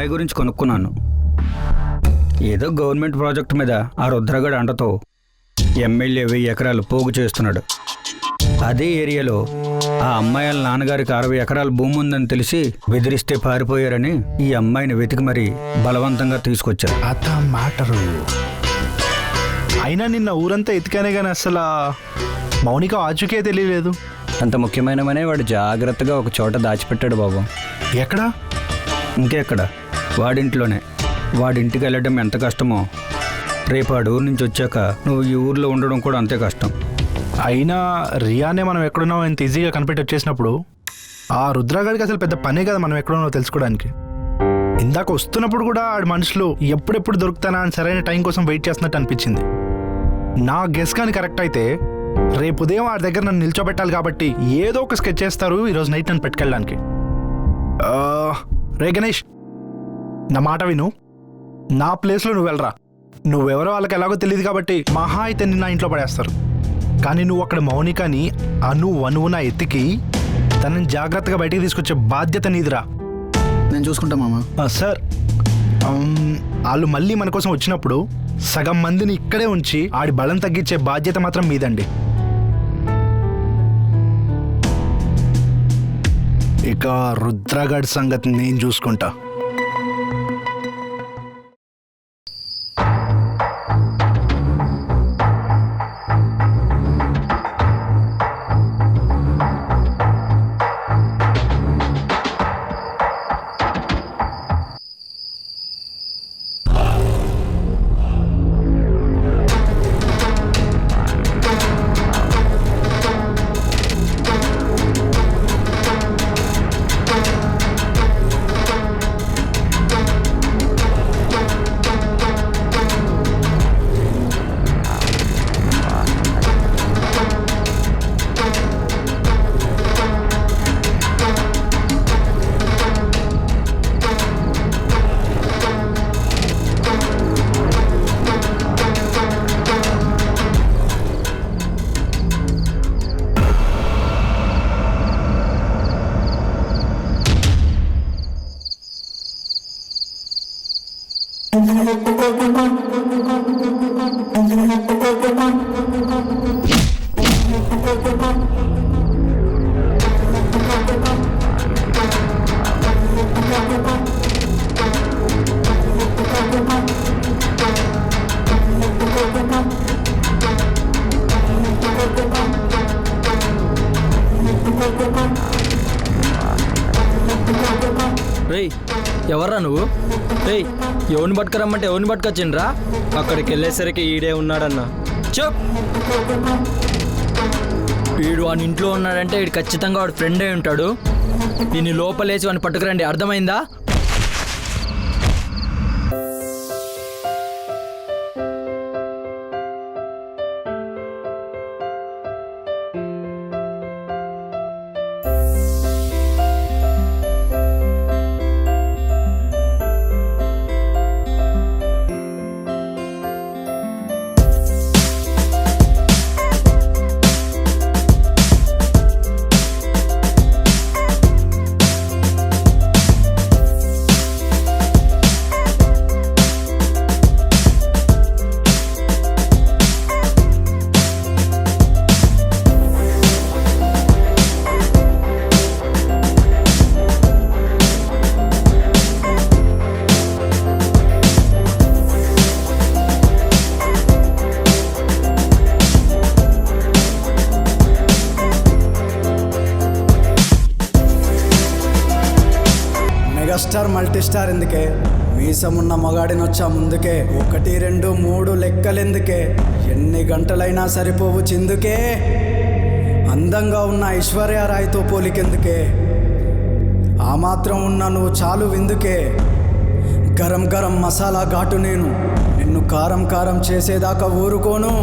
అమ్మాయి గురించి కనుక్కున్నాను. ఏదో గవర్నమెంట్ ప్రాజెక్ట్ మీద ఆ రుద్రగడ్ అండతో ఎమ్మెల్యే 1000 ఎకరాలు పోగు చేస్తున్నాడు. అదే ఏరియాలో ఆ అమ్మాయి వాళ్ళ నాన్నగారికి 60 ఎకరాల భూమి ఉందని తెలిసి బెదిరిస్తే పారిపోయారని ఈ అమ్మాయిని వెతికి మరీ బలవంతంగా తీసుకొచ్చారు. అత మ్యాటరు. అయినా నిన్న ఊరంతా ఎతికానే కానీ అసలు మౌనిక ఆచూకే తెలియలేదు. అంత ముఖ్యమైనవనే వాడు జాగ్రత్తగా ఒక చోట దాచిపెట్టాడు బాబు. ఎక్కడా? ఇంకెక్కడ, వాడింట్లోనే. వాడింటికి వెళ్ళడం ఎంత కష్టమో రేపు ఆ ఊరు నుంచి వచ్చాక నువ్వు ఈ ఊర్లో ఉండడం కూడా అంతే కష్టం. అయినా రియానే మనం ఎక్కడున్నామో ఎంత ఈజీగా కనిపెట్టి వచ్చేసినప్పుడు ఆ రుద్రగాడికి అసలు పెద్ద పనే కదా మనం ఎక్కడున్నామో తెలుసుకోవడానికి. ఇందాక వస్తున్నప్పుడు కూడా ఆడి మనుషులు ఎప్పుడెప్పుడు దొరుకుతానా అని సరైన టైం కోసం వెయిట్ చేస్తున్నట్టు అనిపించింది. నా గెస్ కానీ కరెక్ట్ అయితే రేపు ఉదయం వాడి దగ్గర నన్ను నిల్చోబెట్టాలి కాబట్టి ఏదో ఒక స్కెచ్ చేస్తారు ఈరోజు నైట్ నన్ను పెట్టుకెళ్ళడానికి. రే గణేష్, నా మాట విను. నా ప్లేస్లో నువ్వు వెళ్ళరా. నువ్వెవరో వాళ్ళకి ఎలాగో తెలియదు కాబట్టి మహా అయితే నిన్న ఇంట్లో పడేస్తారు. కానీ నువ్వు అక్కడ మౌనికని అనువున ఎత్తికి తనని జాగ్రత్తగా బయటికి తీసుకొచ్చే బాధ్యత నీదిరా. నేను చూసుకుంటా మామ. సార్, వాళ్ళు మళ్ళీ మన కోసం వచ్చినప్పుడు సగం మందిని ఇక్కడే ఉంచి ఆడి బలం తగ్గించే బాధ్యత మాత్రం మీదండి. ఇక రుద్రగఢ్ సంగతి నేను చూసుకుంటా. రేయ్, ఎవర్రా నువ్వు? రేయ్, ఎవరిని పట్టుకురమ్మంటే ఎవరిని పట్టుకొచ్చిండ్రా? అక్కడికి వెళ్ళేసరికి ఈడే ఉన్నాడన్న. చెప్, వీడు వాని ఇంట్లో ఉన్నాడంటే వీడు ఖచ్చితంగా వాడు ఫ్రెండ్ అయి ఉంటాడు. దీన్ని లోపలేసి వాడిని పట్టుకురండి, అర్థమైందా? మెగాస్టార్ మల్టీస్టార్ ఎందుకే? మీసమున్న మగాడినొచ్చా ముందుకే. 1 2 3 లెక్కలెందుకే? ఎన్ని గంటలైనా సరిపోవు చిందుకే. అందంగా ఉన్న ఐశ్వర్యరాయ్తో పోలికెందుకే? ఆ మాత్రం ఉన్న నువ్వు చాలు విందుకే. గరం గరం మసాలా ఘాటు నేను, నిన్ను కారం కారం చేసేదాకా ఊరుకోను.